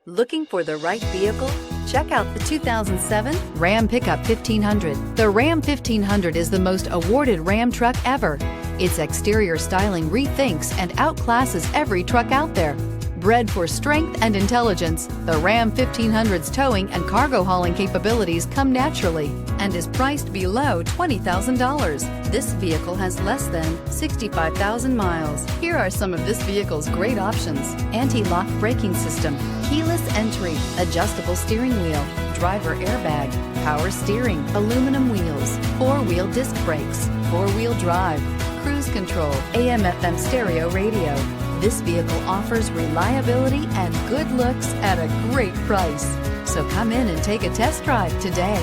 Looking for the right vehicle? Check out the 2007 Ram Pickup 1500. The Ram 1500 is the most awarded Ram truck ever. Its exterior styling rethinks and outclasses every truck out there. Bred for strength and intelligence, the Ram 1500's towing and cargo hauling capabilities come naturally and is priced below $20,000. This vehicle has less than 65,000 miles. Here are some of this vehicle's great options: anti-lock braking system, keyless entry, adjustable steering wheel, driver airbag, power steering, aluminum wheels, four-wheel disc brakes, four-wheel drive, cruise control, AM/FM stereo radio. This vehicle offers reliability and good looks at a great price. So come in and take a test drive today.